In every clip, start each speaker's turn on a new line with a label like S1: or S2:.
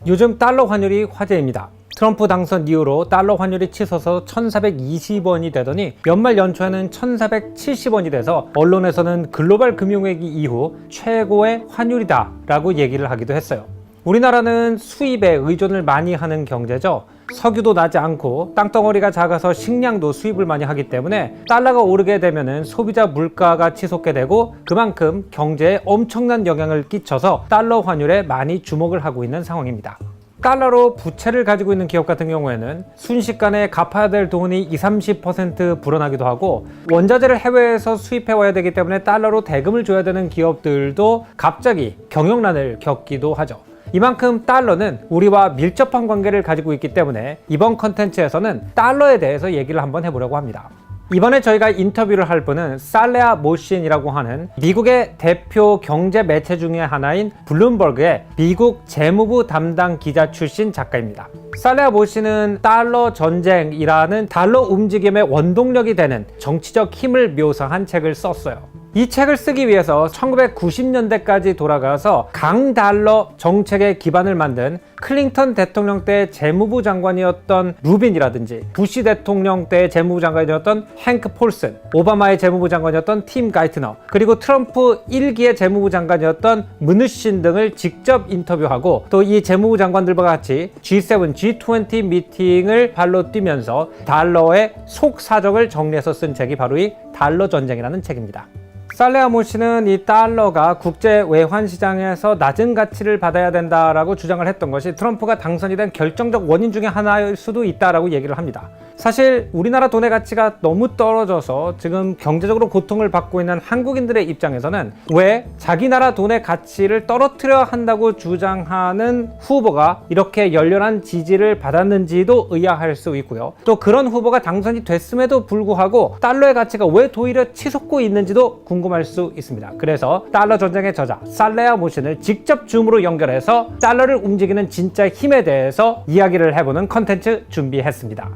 S1: 요즘 달러 환율이 화제입니다. 트럼프 당선 이후로 달러 환율이 치솟아서 1420원이 되더니 연말 연초에는 1470원이 돼서 언론에서는 글로벌 금융위기 이후 최고의 환율이다 라고 얘기를 하기도 했어요. 우리나라는 수입에 의존을 많이 하는 경제죠. 석유도 나지 않고 땅덩어리가 작아서 식량도 수입을 많이 하기 때문에 달러가 오르게 되면 소비자 물가가 치솟게 되고 그만큼 경제에 엄청난 영향을 끼쳐서 달러 환율에 많이 주목을 하고 있는 상황입니다. 달러로 부채를 가지고 있는 기업 같은 경우에는 순식간에 갚아야 될 돈이 20-30% 불어나기도 하고 원자재를 해외에서 수입해 와야 되기 때문에 달러로 대금을 줘야 되는 기업들도 갑자기 경영난을 겪기도 하죠. 이만큼 달러는 우리와 밀접한 관계를 가지고 있기 때문에 이번 컨텐츠에서는 달러에 대해서 얘기를 한번 해보려고 합니다. 이번에 저희가 인터뷰를 할 분은 살레아 모신이라고 하는 미국의 대표 경제 매체 중에 하나인 블룸버그의 미국 재무부 담당 기자 출신 작가입니다. 살레아 모신은 달러 전쟁이라는 달러 움직임의 원동력이 되는 정치적 힘을 묘사한 책을 썼어요. 이 책을 쓰기 위해서 1990년대까지 돌아가서 강달러 정책의 기반을 만든 클린턴 대통령 때 재무부 장관이었던 루빈이라든지 부시 대통령 때 재무부 장관이었던 행크 폴슨, 오바마의 재무부 장관이었던 팀 가이트너, 그리고 트럼프 1기의 재무부 장관이었던 문우신 등을 직접 인터뷰하고 또 이 재무부 장관들과 같이 G7, G20 미팅을 발로 뛰면서 달러의 속사정을 정리해서 쓴 책이 바로 이 달러 전쟁이라는 책입니다. 살레아 모씨는 이 달러가 국제 외환 시장에서 낮은 가치를 받아야 된다라고 주장을 했던 것이 트럼프가 당선이 된 결정적 원인 중에 하나일 수도 있다라고 얘기를 합니다. 사실 우리나라 돈의 가치가 너무 떨어져서 지금 경제적으로 고통을 받고 있는 한국인들의 입장에서는 왜 자기 나라 돈의 가치를 떨어뜨려야 한다고 주장하는 후보가 이렇게 열렬한 지지를 받았는지도 의아할 수 있고요. 또 그런 후보가 당선이 됐음에도 불구하고 달러의 가치가 왜 도리어 치솟고 있는지도 궁금할 수 있습니다. 그래서 달러 전쟁의 저자 살레아 모신을 직접 줌으로 연결해서 달러를 움직이는 진짜 힘에 대해서 이야기를 해보는 컨텐츠 준비했습니다.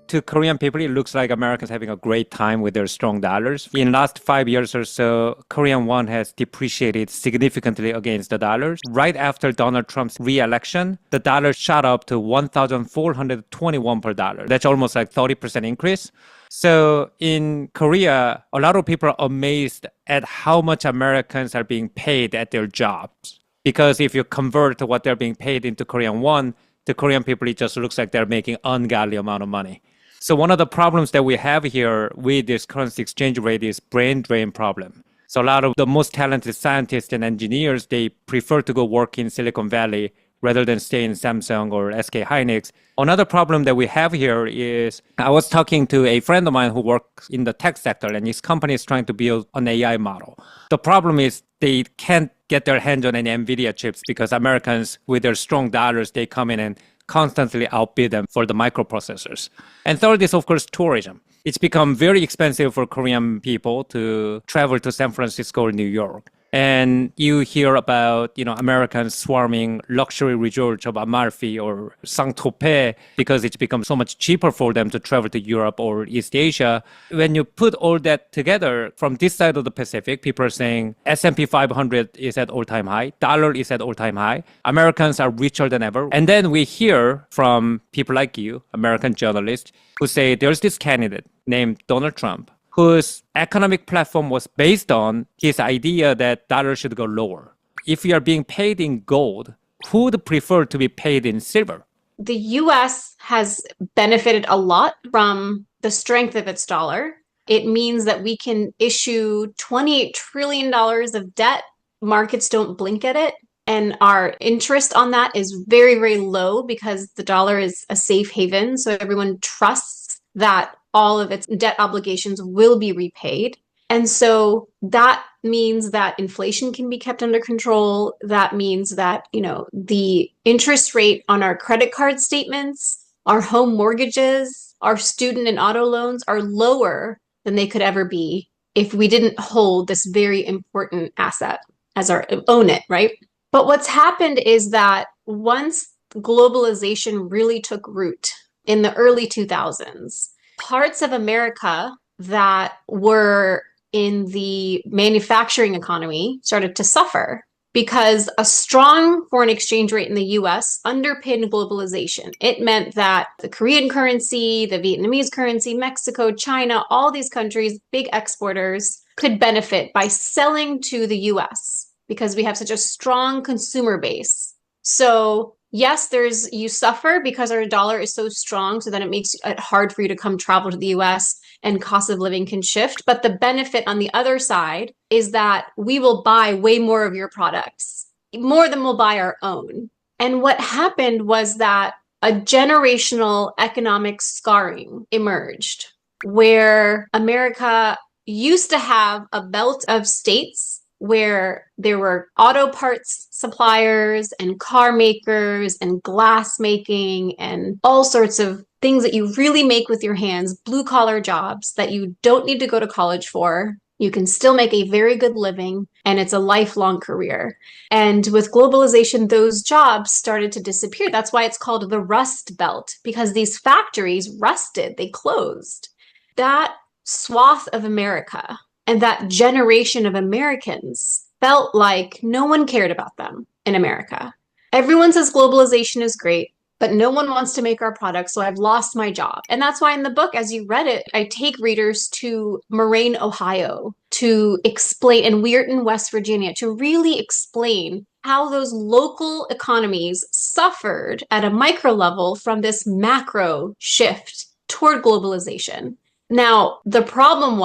S2: To Korean people, it looks like Americans having a great time with their strong dollars. In the last 5 years or so, Korean won has depreciated significantly against the dollars. Right after Donald Trump's re-election, the dollar shot up to 1,421 per dollar. That's almost like 30% increase. So in Korea, a lot of people are amazed at how much Americans are being paid at their jobs. Because if you convert what they're being paid into Korean won, to Korean people, it just looks like they're making ungodly amount of money. So one of the problems that we have here with this currency exchange rate is brain drain problem. So a lot of the most talented scientists and engineers, they prefer to go work in Silicon Valley rather than stay in Samsung or SK Hynix. Another problem that we have here is I was talking to a friend of mine who works in the tech sector and his company is trying to build an AI model. The problem is they can't get their hands on any NVIDIA chips because Americans, with their strong dollars, they come in and constantly outbid them for the microprocessors. And third is, of course, tourism. It's become very expensive for Korean people to travel to San Francisco or New York. And you hear about, Americans swarming luxury resorts of Amalfi or Saint-Tropez because it's become so much cheaper for them to travel to Europe or East Asia. When you put all that together, from this side of the Pacific, people are saying S&P 500 is at all-time high, dollar is at all-time high, Americans are richer than ever. And then we hear from people like you, American journalists, who say there's this candidate named Donald Trump, whose economic platform was based on his idea that dollar should go lower. If you are being paid in gold, who would prefer to be paid in silver?
S3: The US has benefited a lot from the strength of its dollar. It means that we can issue $28 trillion of debt. Markets don't blink at it. And our interest on that is very, very low because the dollar is a safe haven. So everyone trusts that all of its debt obligations will be repaid. And so that means that inflation can be kept under control. That means that, the interest rate on our credit card statements, our home mortgages, our student and auto loans are lower than they could ever be if we didn't hold this very important asset as our own it, right? But what's happened is that once globalization really took root in the early 2000s, parts of America that were in the manufacturing economy started to suffer because a strong foreign exchange rate in the US underpinned globalization. It meant that the Korean currency, the Vietnamese currency, Mexico, China, all these countries, big exporters, could benefit by selling to the US because we have such a strong consumer base. So yes, you suffer because our dollar is so strong, so then it makes it hard for you to come travel to the US and cost of living can shift. But the benefit on the other side is that we will buy way more of your products, more than we'll buy our own. And what happened was that a generational economic scarring emerged where America used to have a belt of states where there were auto parts suppliers and car makers and glass making and all sorts of things that you really make with your hands, blue collar jobs that you don't need to go to college for. You can still make a very good living and it's a lifelong career. And with globalization, those jobs started to disappear. That's why it's called the Rust Belt, because these factories rusted, they closed. That swath of America and that generation of Americans felt like no one cared about them in America. Everyone says globalization is great, but no one wants to make our products, so I've lost my job. And that's why in the book, as you read it, I take readers to Moraine, Ohio, to explain, and Weirton, West Virginia, to really explain how those local economies suffered at a micro level from this macro shift toward globalization. Now, the problem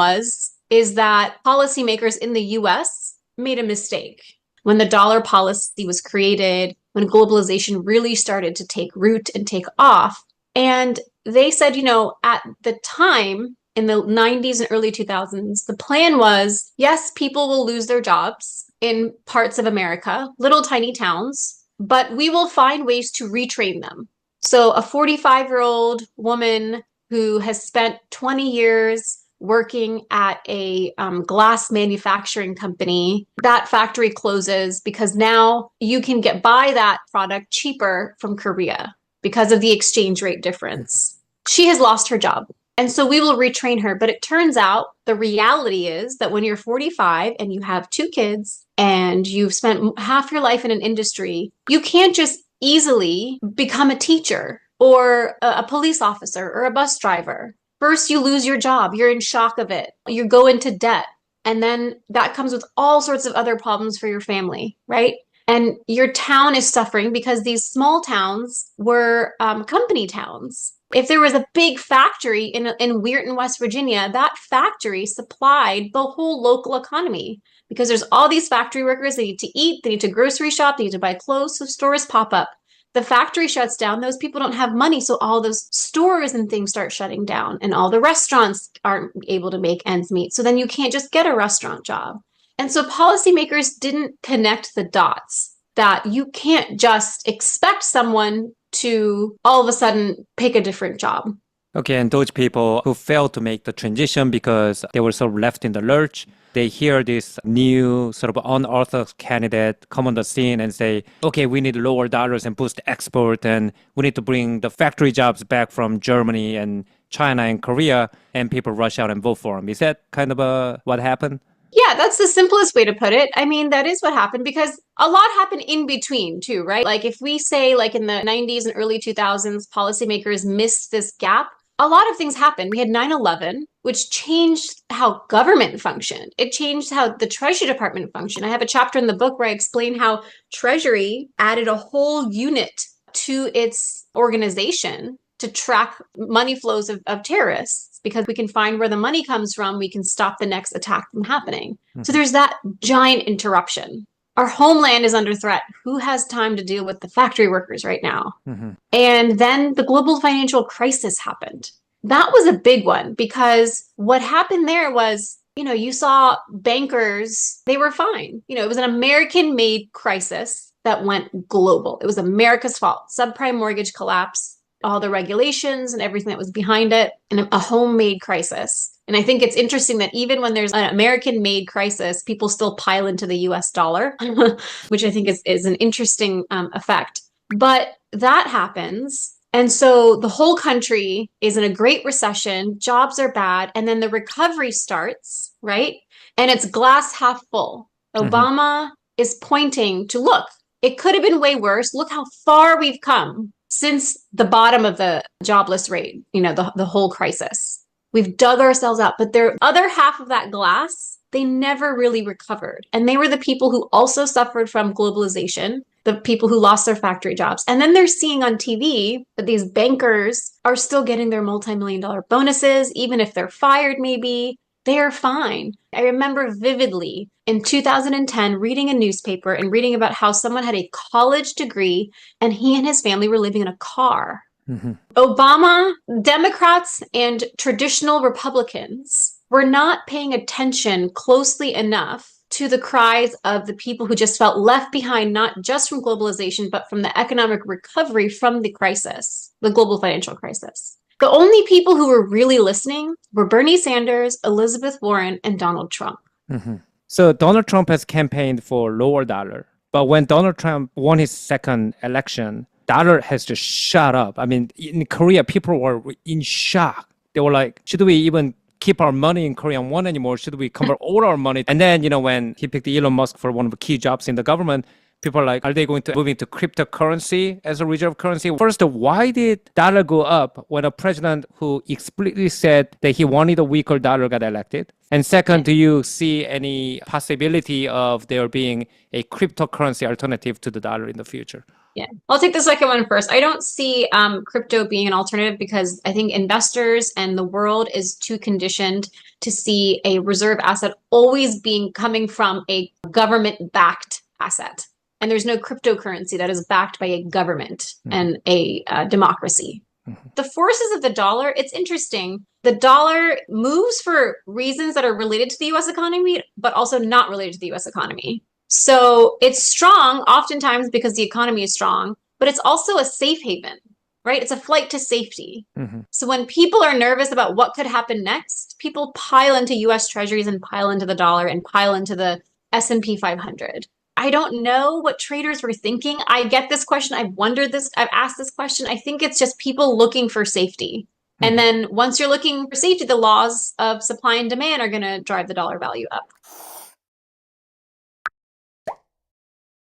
S3: is that policymakers in the US made a mistake. When the dollar policy was created, when globalization really started to take root and take off, and they said, at the time in the 90s and early 2000s, the plan was, yes, people will lose their jobs in parts of America, little tiny towns, but we will find ways to retrain them. So a 45-year-old woman who has spent 20 years working at a glass manufacturing company, that factory closes because now you can buy that product cheaper from Korea because of the exchange rate difference. She has lost her job. And so we will retrain her. But it turns out the reality is that when you're 45 and you have 2 kids and you've spent half your life in an industry, you can't just easily become a teacher or a police officer or a bus driver. First, you lose your job. You're in shock of it. You go into debt. And then that comes with all sorts of other problems for your family, right? And your town is suffering because these small towns were company towns. If there was a big factory in Weirton, West Virginia, that factory supplied the whole local economy because there's all these factory workers. They need to eat. They need to grocery shop. They need to buy clothes. So stores pop up. The factory shuts down, those people don't have money, so all those stores and things start shutting down, and all the restaurants aren't able to make ends meet. So then you can't just get a restaurant job. And so policymakers didn't connect the dots that you can't just expect someone to all of a sudden pick a different job.
S2: Okay, and those people who failed to make the transition because they were sort of left in the lurch, they hear this new sort of unorthodox candidate come on the scene and say, okay, we need lower dollars and boost export, and we need to bring the factory jobs back from Germany and China and Korea, and people rush out and vote for him. Is that kind of what happened?
S3: Yeah, that's the simplest way to put it. I mean, that is what happened because a lot happened in between too, right? Like if we say like in the 90s and early 2000s, policymakers missed this gap, a lot of things happened. We had 9/11, which changed how government functioned. It changed how the Treasury Department functioned. I have a chapter in the book where I explain how Treasury added a whole unit to its organization to track money flows of terrorists, because we can find where the money comes from. We can stop the next attack from happening. So there's that giant interruption. Our homeland is under threat. Who has time to deal with the factory workers right now? And then the global financial crisis happened. That was a big one because what happened there was, you saw bankers, they were fine. It was an American-made crisis that went global. It was America's fault. Subprime mortgage collapse, all the regulations and everything that was behind it, and a homemade crisis. And I think it's interesting that even when there's an American-made crisis, people still pile into the US dollar, which I think is an interesting effect. But that happens. And so the whole country is in a great recession, jobs are bad, and then the recovery starts, right? And it's glass half full. Obama is pointing to, look, it could have been way worse. Look how far we've come since the bottom of the jobless rate, the whole crisis. We've dug ourselves out. But the other half of that glass, they never really recovered. And they were the people who also suffered from globalization, the people who lost their factory jobs. And then they're seeing on TV that these bankers are still getting their multi-million-dollar bonuses, even if they're fired maybe. They are fine. I remember vividly in 2010 reading a newspaper and reading about how someone had a college degree and he and his family were living in a car. Obama, Democrats, and traditional Republicans were not paying attention closely enough to the cries of the people who just felt left behind, not just from globalization, but from the economic recovery from the crisis, the global financial crisis. The only people who were really listening were Bernie Sanders, Elizabeth Warren, and Donald Trump.
S2: So Donald Trump has campaigned for lower dollar. But when Donald Trump won his second election, dollar has just shot up. I mean, in Korea, people were in shock. They were like, should we even keep our money in Korean won anymore? Should we convert all our money? And then, when he picked Elon Musk for one of the key jobs in the government, people are like, are they going to move into cryptocurrency as a reserve currency? First, why did dollar go up when a president who explicitly said that he wanted a weaker dollar got elected? And second, do you see any possibility of there being a cryptocurrency alternative to the dollar in the future?
S3: Yeah, I'll take the second one first. I don't see crypto being an alternative because I think investors and the world is too conditioned to see a reserve asset always coming from a government-backed asset. And there's no cryptocurrency that is backed by a government and a democracy. The forces of the dollar, it's interesting. The dollar moves for reasons that are related to the US economy, but also not related to the US economy. So it's strong oftentimes because the economy is strong, but it's also a safe haven, right? It's a flight to safety. So when people are nervous about what could happen next, people pile into US treasuries and pile into the dollar and pile into the S&P 500. I don't know what traders were thinking. I get this question. I've wondered this. I've asked this question. I think it's just people looking for safety. And then once you're looking for safety, the laws of supply and demand are going to drive the dollar value up.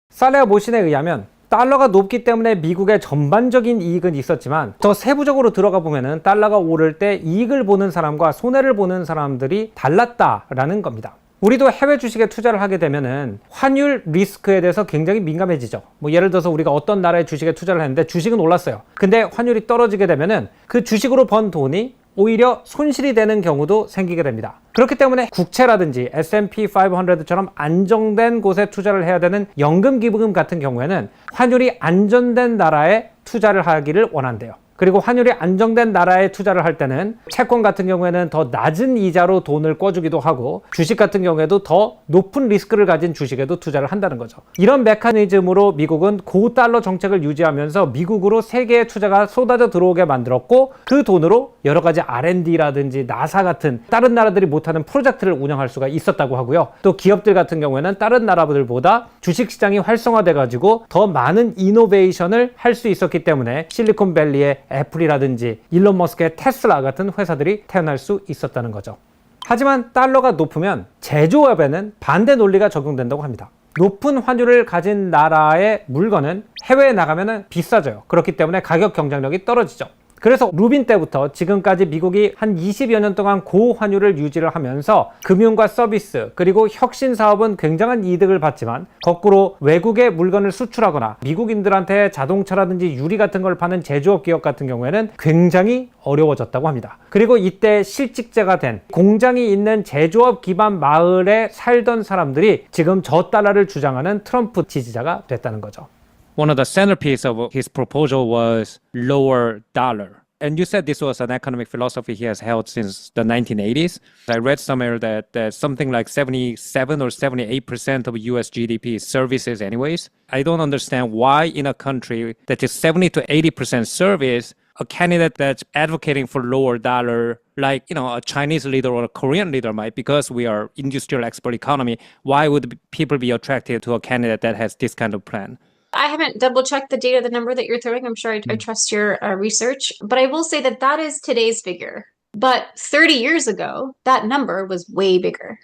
S1: 살레아 모신에 의하면 달러가 높기 때문에 미국의 전반적인 이익은 있었지만 더 세부적으로 들어가 보면은 달러가 오를 때 이익을 보는 사람과 손해를 보는 사람들이 달랐다라는 겁니다. 우리도 해외 주식에 투자를 하게 되면은 환율 리스크에 대해서 굉장히 민감해지죠. 예를 들어서 우리가 어떤 나라의 주식에 투자를 했는데 주식은 올랐어요. 근데 환율이 떨어지게 되면은 그 주식으로 번 돈이 오히려 손실이 되는 경우도 생기게 됩니다. 그렇기 때문에 국채라든지 S&P 500처럼 안정된 곳에 투자를 해야 되는 연금기금 같은 경우에는 환율이 안전된 나라에 투자를 하기를 원한대요. 그리고 환율이 안정된 나라에 투자를 할 때는 채권 같은 경우에는 더 낮은 이자로 돈을 꿔주기도 하고 주식 같은 경우에도 더 높은 리스크를 가진 주식에도 투자를 한다는 거죠. 이런 메커니즘으로 미국은 고달러 정책을 유지하면서 미국으로 세계의 투자가 쏟아져 들어오게 만들었고 그 돈으로 여러 가지 R&D라든지 나사 같은 다른 나라들이 못하는 프로젝트를 운영할 수가 있었다고 하고요. 또 기업들 같은 경우에는 다른 나라들보다 주식시장이 활성화돼 가지고 더 많은 이노베이션을 할 수 있었기 때문에 실리콘밸리의 애플이라든지 일론 머스크의 테슬라 같은 회사들이 태어날 수 있었다는 거죠. 하지만 달러가 높으면 제조업에는 반대 논리가 적용된다고 합니다. 높은 환율을 가진 나라의 물건은 해외에 나가면 비싸져요. 그렇기 때문에 가격 경쟁력이 떨어지죠. 그래서 루빈 때부터 지금까지 미국이 한 20여 년 동안 고환율을 유지를 하면서 금융과 서비스 그리고 혁신 사업은 굉장한 이득을 받지만 거꾸로 외국에 물건을 수출하거나 미국인들한테 자동차라든지 유리 같은 걸 파는 제조업 기업 같은 경우에는 굉장히 어려워졌다고 합니다. 그리고 이때 실직자가 된 공장이 있는 제조업 기반 마을에 살던 사람들이 지금 저달러를 주장하는 트럼프 지지자가 됐다는 거죠.
S2: One of the centerpiece of his proposal was lower dollar. And you said this was an economic philosophy he has held since the 1980s. I read somewhere that something like 77 or 78% of US GDP is services anyways. I don't understand why in a country that is 70 to 80% service, a candidate that's advocating for lower dollar, like, a Chinese leader or a Korean leader might, because we are industrial export economy, why would people be attracted to a candidate that has this kind of plan?
S3: I haven't double checked the data, the number that you're throwing. I'm sure I trust your research, but I will say that that is today's figure. But 30 years ago, that number was way bigger.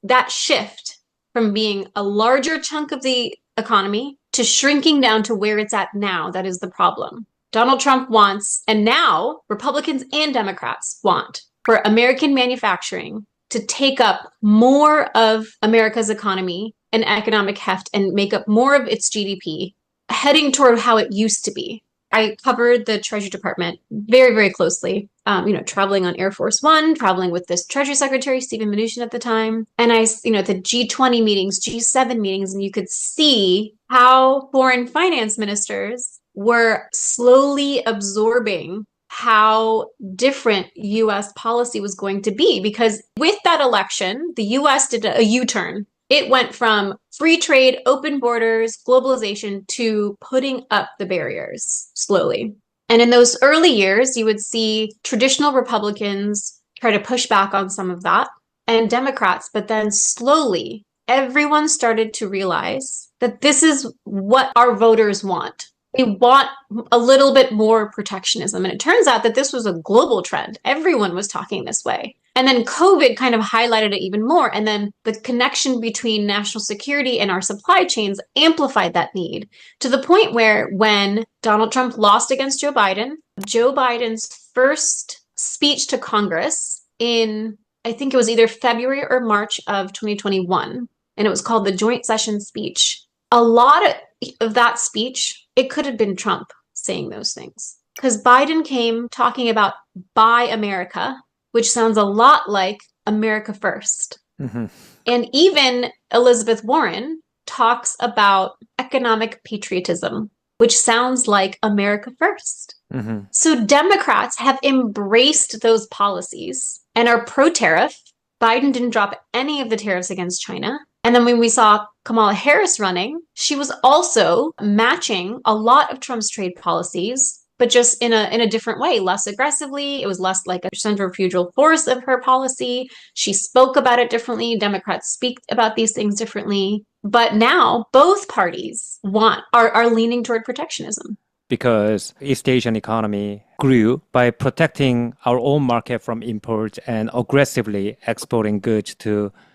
S3: That shift from being a larger chunk of the economy to shrinking down to where it's at now, that is the problem. Donald Trump wants, and now Republicans and Democrats want, for American manufacturing to take up more of America's economy and economic heft and make up more of its GDP, heading toward how it used to be. I covered the Treasury Department very, very closely, traveling on Air Force One, traveling with this Treasury Secretary, Stephen Mnuchin at the time. And at the G20 meetings, G7 meetings, and you could see how foreign finance ministers were slowly absorbing how different U.S. policy was going to be. Because with that election, the U.S. did a U-turn. It went from free trade, open borders, globalization to putting up the barriers slowly. And in those early years, you would see traditional Republicans try to push back on some of that and Democrats, but then slowly everyone started to realize that this is what our voters want. They want a little bit more protectionism. And it turns out that this was a global trend. Everyone was talking this way. And then COVID kind of highlighted it even more. And then the connection between national security and our supply chains amplified that need to the point where when Donald Trump lost against Joe Biden's first speech to Congress in, I think it was either February or March of 2021, and it was called the joint session speech. A lot of that speech, it could have been Trump saying those things because Biden came talking about Buy America, which sounds a lot like America First. And even Elizabeth Warren talks about economic patriotism, which sounds like America First. So Democrats have embraced those policies and are pro-tariff. Biden didn't drop any of the tariffs against China. And then when we saw Kamala Harris running, she was also matching a lot of Trump's trade policies, but just in a different way, less aggressively. It was less like a centrifugal force of her policy. She spoke about it differently. Democrats speak about these things differently. But now both parties are leaning toward protectionism.
S2: Because East Asian economy grew by protecting our own market from imports and aggressively exporting goods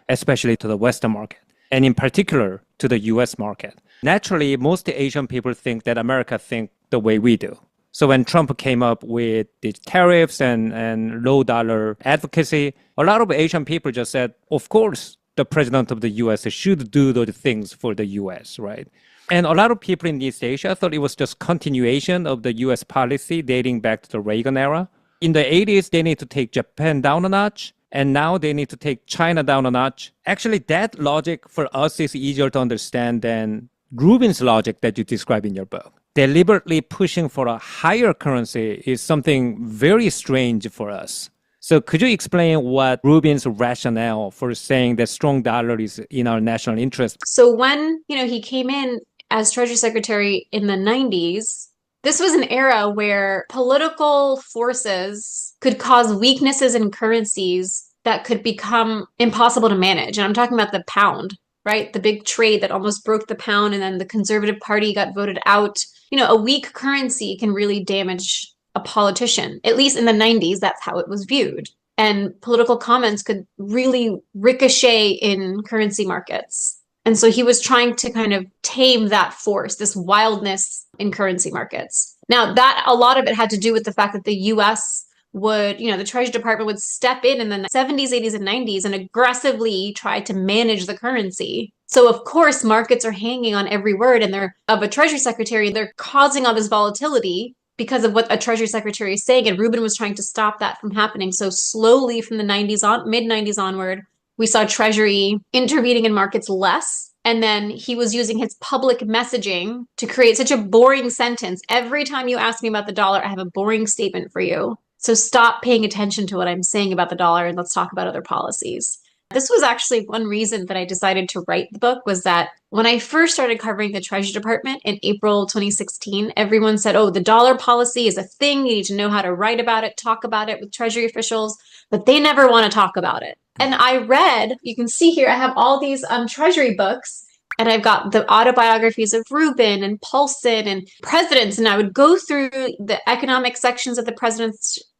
S2: especially to the Western market, and in particular to the US market. Naturally, most Asian people think that America think the way we do. So when Trump came up with the tariffs and low dollar advocacy, a lot of Asian people just said, of course, the president of the US should do those things for the US, right? And a lot of people in East Asia thought it was just continuation of the US policy dating back to the Reagan era. In the 80s, they need to take Japan down a notch. And now they need to take China down a notch. Actually, that logic for us is easier to understand than Rubin's logic that you describe in your book. Deliberately pushing for a higher currency is something very strange for us. So could you explain what Rubin's rationale for saying that strong dollar is in our national interest?
S3: So when, he came in as Treasury Secretary in the 90s, this was an era where political forces could cause weaknesses in currencies that could become impossible to manage. And I'm talking about the pound, right? The big trade that almost broke the pound and then the Conservative Party got voted out. A weak currency can really damage a politician. At least in the 90s, that's how it was viewed. And political comments could really ricochet in currency markets. And so he was trying to kind of tame that force, this wildness in currency markets. Now, a lot of it had to do with the fact that the U.S. would, the Treasury Department would step in the 70s, 80s, and 90s and aggressively try to manage the currency. So, of course, markets are hanging on every word of a Treasury Secretary. They're causing all this volatility because of what a Treasury Secretary is saying. And Rubin was trying to stop that from happening. So slowly from the mid-90s onward, we saw Treasury intervening in markets less. And then he was using his public messaging to create such a boring sentence. Every time you ask me about the dollar, I have a boring statement for you. So stop paying attention to what I'm saying about the dollar and let's talk about other policies. This was actually one reason that I decided to write the book was that when I first started covering the Treasury Department in April 2016, everyone said, oh, the dollar policy is a thing. You need to know how to write about it, talk about it with Treasury officials, but they never want to talk about it. And I read, you can see here, I have all these Treasury books, and I've got the autobiographies of Rubin and Paulson and presidents, and I would go through the economic sections of the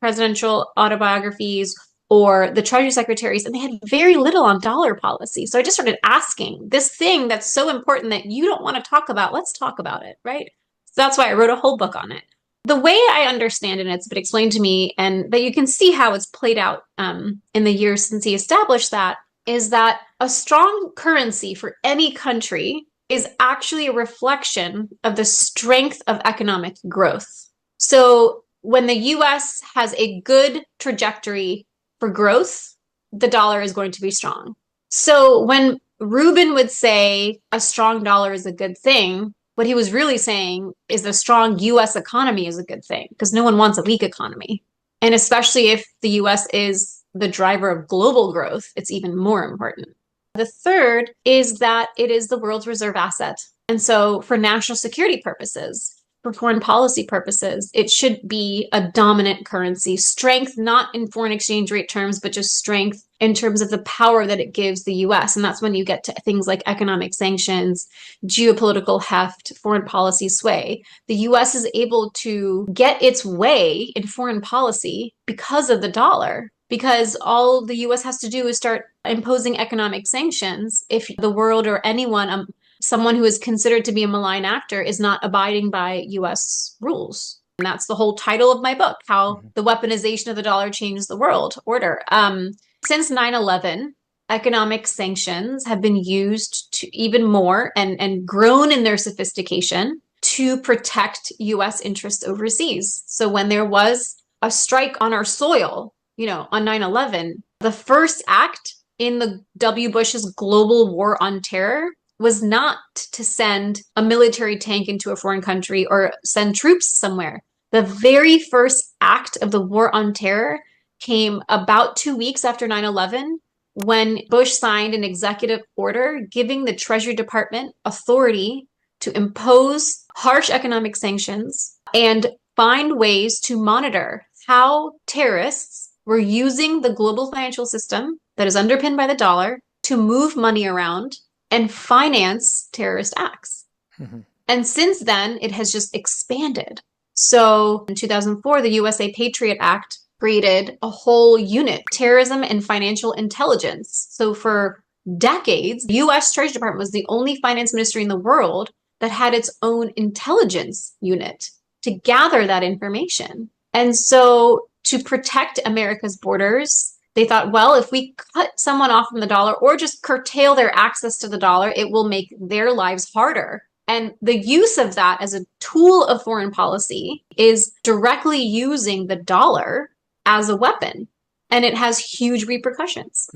S3: presidential autobiographies or the Treasury secretaries, and they had very little on dollar policy. So I just started asking this thing that's so important that you don't want to talk about, let's talk about it, right? So that's why I wrote a whole book on it. The way I understand it, and it's been explained to me, and that you can see how it's played out in the years since he established that, is that a strong currency for any country is actually a reflection of the strength of economic growth. So when the US has a good trajectory for growth, the dollar is going to be strong. So when Rubin would say a strong dollar is a good thing, what he was really saying is the strong US economy is a good thing, because no one wants a weak economy. And especially if the US is the driver of global growth, it's even more important. The third is that it is the world's reserve asset. And so for national security purposes, for foreign policy purposes, it should be a dominant currency. Strength, not in foreign exchange rate terms, but just strength in terms of the power that it gives the US. And that's when you get to things like economic sanctions, geopolitical heft, foreign policy sway. The US is able to get its way in foreign policy because of the dollar, because all the US has to do is start imposing economic sanctions if the world or anyone, someone who is considered to be a malign actor, is not abiding by US rules. And that's the whole title of my book, How the Weaponization of the Dollar Changed the World Order. Since 9/11, economic sanctions have been used to even more and grown in their sophistication to protect US interests overseas. So when there was a strike on our soil, on 9/11, the first act in the W. Bush's global war on terror was not to send a military tank into a foreign country or send troops somewhere. The very first act of the war on terror came about 2 weeks after 9/11, when Bush signed an executive order giving the Treasury Department authority to impose harsh economic sanctions and find ways to monitor how terrorists were using the global financial system that is underpinned by the dollar to move money around and finance terrorist acts. Mm-hmm. And since then, it has just expanded. So in 2004, the USA Patriot Act created a whole unit, terrorism and financial intelligence. So for decades, the US Treasury Department was the only finance ministry in the world that had its own intelligence unit to gather that information. And so to protect America's borders, they thought, well, if we cut someone off from the dollar or just curtail their access to the dollar, it will make their lives harder. And the use of that as a tool of foreign policy is directly using the dollar as a weapon. And it has huge repercussions.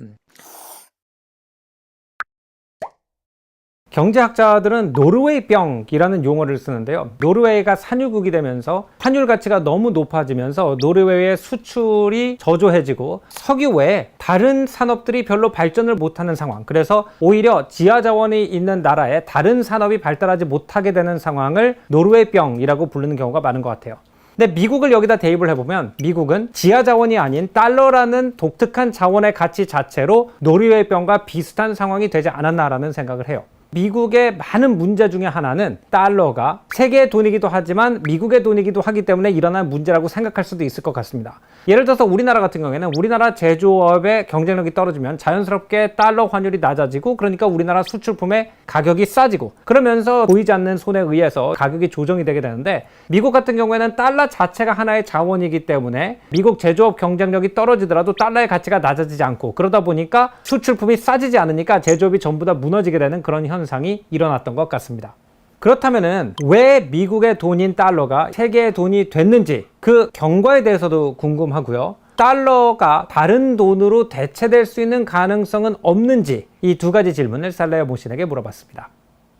S1: 경제학자들은 노르웨이병이라는 용어를 쓰는데요. 노르웨이가 산유국이 되면서 환율 가치가 너무 높아지면서 노르웨이의 수출이 저조해지고 석유 외에 다른 산업들이 별로 발전을 못하는 상황, 그래서 오히려 지하자원이 있는 나라에 다른 산업이 발달하지 못하게 되는 상황을 노르웨이병이라고 부르는 경우가 많은 것 같아요. 근데 미국을 여기다 대입을 해보면 미국은 지하자원이 아닌 달러라는 독특한 자원의 가치 자체로 노르웨이병과 비슷한 상황이 되지 않았나라는 생각을 해요. 미국의 많은 문제 중에 하나는 달러가 세계의 돈이기도 하지만 미국의 돈이기도 하기 때문에 일어난 문제라고 생각할 수도 있을 것 같습니다. 예를 들어서 우리나라 같은 경우에는 우리나라 제조업의 경쟁력이 떨어지면 자연스럽게 달러 환율이 낮아지고, 그러니까 우리나라 수출품의 가격이 싸지고, 그러면서 보이지 않는 손에 의해서 가격이 조정이 되게 되는데, 미국 같은 경우에는 달러 자체가 하나의 자원이기 때문에 미국 제조업 경쟁력이 떨어지더라도 달러의 가치가 낮아지지 않고, 그러다 보니까 수출품이 싸지지 않으니까 제조업이 전부 다 무너지게 되는 그런 현상이 일어났던 것 같습니다. 그렇다면은 왜 미국의 돈인 달러가 세계의 돈이 됐는지 그 경과에 대해서도 궁금하고요. 달러가 다른 돈으로 대체될 수 있는 가능성은 없는지, 이 두 가지 질문을 살레아 모신에게 물어봤습니다.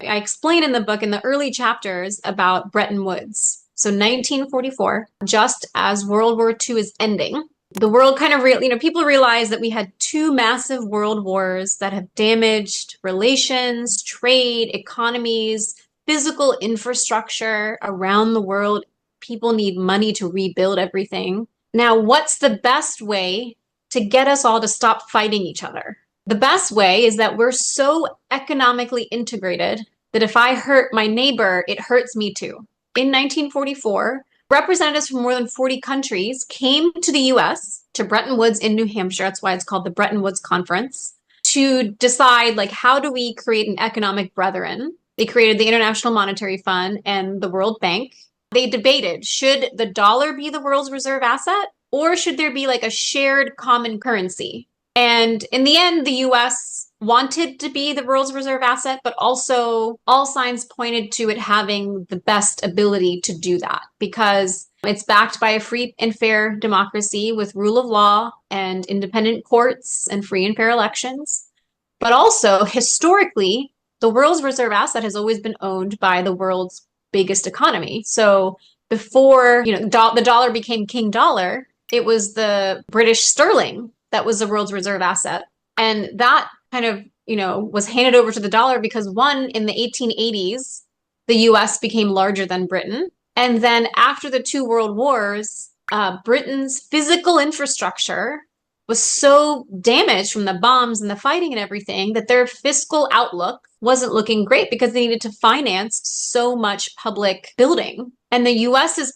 S3: I explain in the book in the early chapters about Bretton Woods. So 1944, just as World War II is ending, the world kind of, people realize that we had two massive world wars that have damaged relations, trade, economies, physical infrastructure around the world. People need money to rebuild everything. Now, what's the best way to get us all to stop fighting each other? The best way is that we're so economically integrated that if I hurt my neighbor, it hurts me too. In 1944, representatives from more than 40 countries came to the US, to Bretton Woods in New Hampshire, that's why it's called the Bretton Woods Conference, to decide like how do we create an economic brethren. They created the International Monetary Fund and the World Bank. They debated, should the dollar be the world's reserve asset or should there be like a shared common currency? And in the end, the US wanted to be the world's reserve asset, but also all signs pointed to it having the best ability to do that because it's backed by a free and fair democracy with rule of law and independent courts and free and fair elections. But also, historically, the world's reserve asset has always been owned by the world's biggest economy. So before, the dollar became king dollar, it was the British sterling that was the world's reserve asset. And that kind of, was handed over to the dollar because one, in the 1880s, the US became larger than Britain. And then after the two world wars, Britain's physical infrastructure was so damaged from the bombs and the fighting and everything that their fiscal outlook wasn't looking great because they needed to finance so much public building. And the US's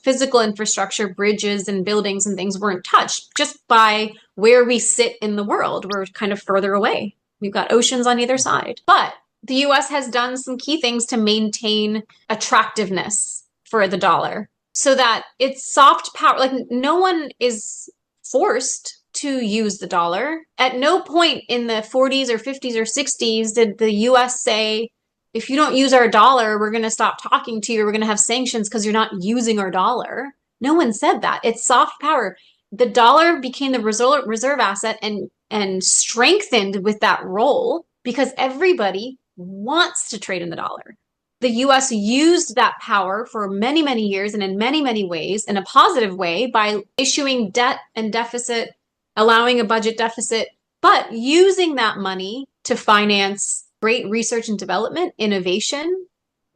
S3: physical infrastructure, bridges and buildings and things weren't touched just by where we sit in the world. We're kind of further away. We've got oceans on either side. But the US has done some key things to maintain attractiveness for the dollar so that it's soft power. Like no one is forced to use the dollar. At no point in the 40s or 50s or 60s did the US say, if you don't use our dollar, we're going to stop talking to you. We're going to have sanctions because you're not using our dollar. No one said that. It's soft power. The dollar became the reserve asset and strengthened with that role because everybody wants to trade in the dollar. The US used that power for many, many years and in many, many ways in a positive way by issuing debt and deficit, allowing a budget deficit, but using that money to finance great research and development, innovation.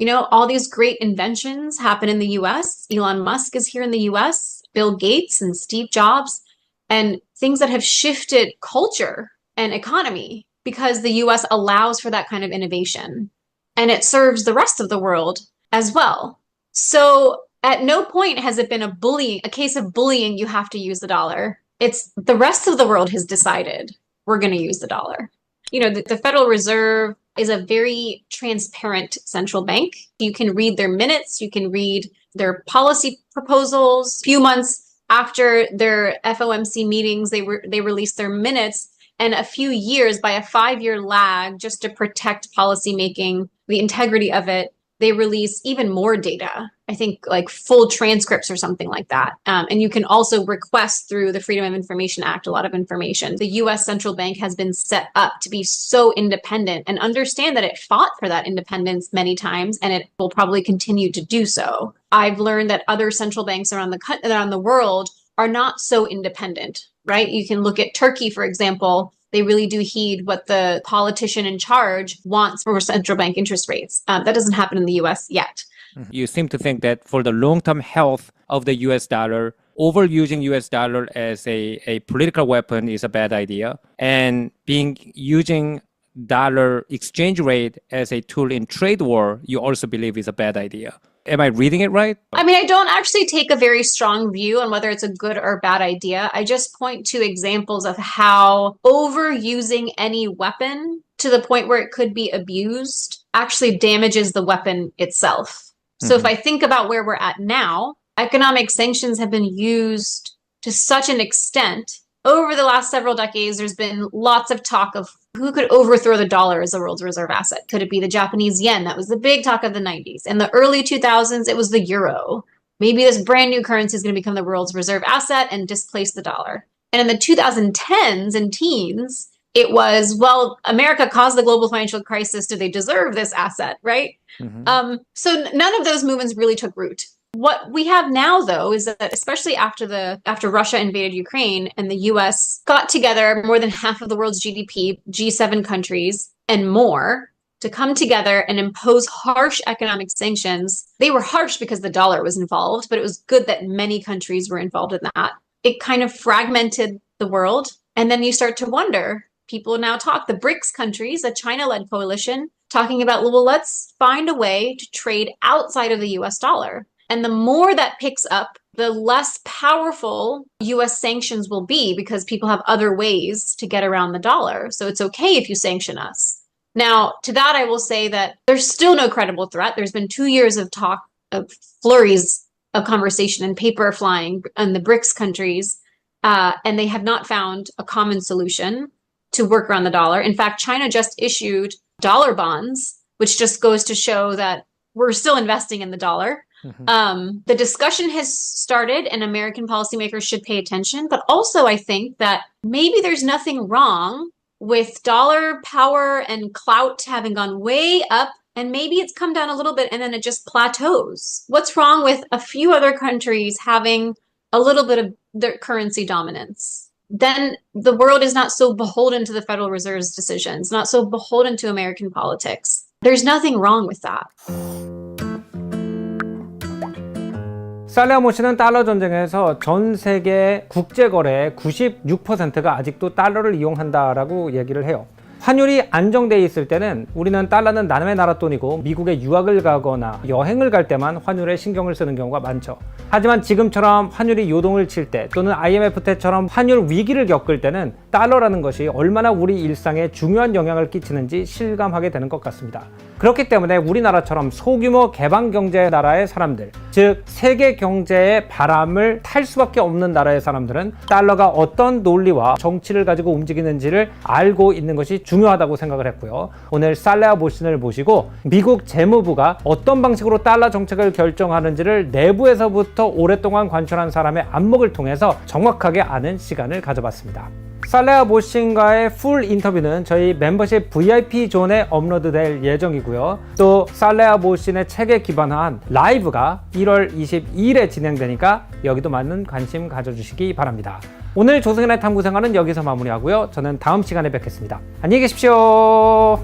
S3: All these great inventions happen in the US. Elon Musk is here in the US, Bill Gates and Steve Jobs, and things that have shifted culture and economy because the US allows for that kind of innovation. And it serves the rest of the world as well. So at no point has it been a case of bullying, you have to use the dollar. It's the rest of the world has decided we're going to use the dollar. The Federal Reserve is a very transparent central bank. You can read their minutes, you can read their policy proposals. A few months after their FOMC meetings, they released their minutes, and a few years, by a 5-year lag, just to protect policymaking, the integrity of it, they release even more data. I think like full transcripts or something like that. And you can also request through the Freedom of Information Act a lot of information. The US central bank has been set up to be so independent and understand that it fought for that independence many times and it will probably continue to do so. I've learned that other central banks around the world are not so independent, right? You can look at Turkey, for example. They really do heed what the politician in charge wants for central bank interest rates. That doesn't happen in the US yet.
S2: You seem to think that for the long-term health of the US dollar, overusing US dollar as a political weapon is a bad idea. And using dollar exchange rate as a tool in trade war, you also believe is a bad idea. Am I reading it right?
S3: I mean, I don't actually take a very strong view on whether it's a good or bad idea. I just point to examples of how overusing any weapon to the point where it could be abused actually damages the weapon itself. So if I think about where we're at now, economic sanctions have been used to such an extent. Over the last several decades, there's been lots of talk of who could overthrow the dollar as the world's reserve asset. Could it be the Japanese yen? That was the big talk of the 90s. In the early 2000s, it was the euro. Maybe this brand new currency is going to become the world's reserve asset and displace the dollar. And in the 2010s and teens, it was, well, America caused the global financial crisis. Do they deserve this asset, right? So none of those movements really took root. What we have now, though, is that especially after Russia invaded Ukraine and the US got together more than half of the world's GDP, G7 countries and more, to come together and impose harsh economic sanctions. They were harsh because the dollar was involved, but it was good that many countries were involved in that. It kind of fragmented the world. And then you start to wonder, people now talk, the BRICS countries, a China-led coalition, talking about, well, let's find a way to trade outside of the US dollar. And the more that picks up, the less powerful US sanctions will be because people have other ways to get around the dollar. So it's okay if you sanction us. Now, to that, I will say that there's still no credible threat. There's been 2 years of talk, of flurries of conversation and paper flying in the BRICS countries, and they have not found a common solution to work around the dollar. In fact, China just issued dollar bonds, which just goes to show that we're still investing in the dollar. The discussion has started and American policymakers should pay attention, but also I think that maybe there's nothing wrong with dollar power and clout having gone way up, and maybe it's come down a little bit and then it just plateaus. What's wrong with a few other countries having a little bit of their currency dominance? Then the world is not so beholden to the Federal Reserve's decisions, not so beholden to American politics. There's nothing wrong with that.
S1: 살레아 모 씨는 달러 전쟁에서 전 세계 국제 거래의 96%가 아직도 달러를 이용한다라고 얘기를 해요. 환율이 안정돼 있을 때는 우리는 달러는 남의 나라 돈이고 미국에 유학을 가거나 여행을 갈 때만 환율에 신경을 쓰는 경우가 많죠. 하지만 지금처럼 환율이 요동을 칠 때 또는 IMF 때처럼 환율 위기를 겪을 때는 달러라는 것이 얼마나 우리 일상에 중요한 영향을 끼치는지 실감하게 되는 것 같습니다. 그렇기 때문에 우리나라처럼 소규모 개방경제 나라의 사람들, 즉 세계 경제의 바람을 탈 수밖에 없는 나라의 사람들은 달러가 어떤 논리와 정치를 가지고 움직이는지를 알고 있는 것이 중요하다고 생각을 했고요. 오늘 살레아 모 씨를 모시고 미국 재무부가 어떤 방식으로 달러 정책을 결정하는지를 내부에서부터 오랫동안 관철한 사람의 안목을 통해서 정확하게 아는 시간을 가져봤습니다. 살레아 모 씨와의 풀 인터뷰는 저희 멤버십 VIP 존에 업로드될 예정이고요. 또 살레아 모 씨의 책에 기반한 라이브가 1월 22일에 진행되니까 여기도 많은 관심 가져주시기 바랍니다. 오늘 조승현의 탐구생활은 여기서 마무리하고요. 저는 다음 시간에 뵙겠습니다. 안녕히 계십시오.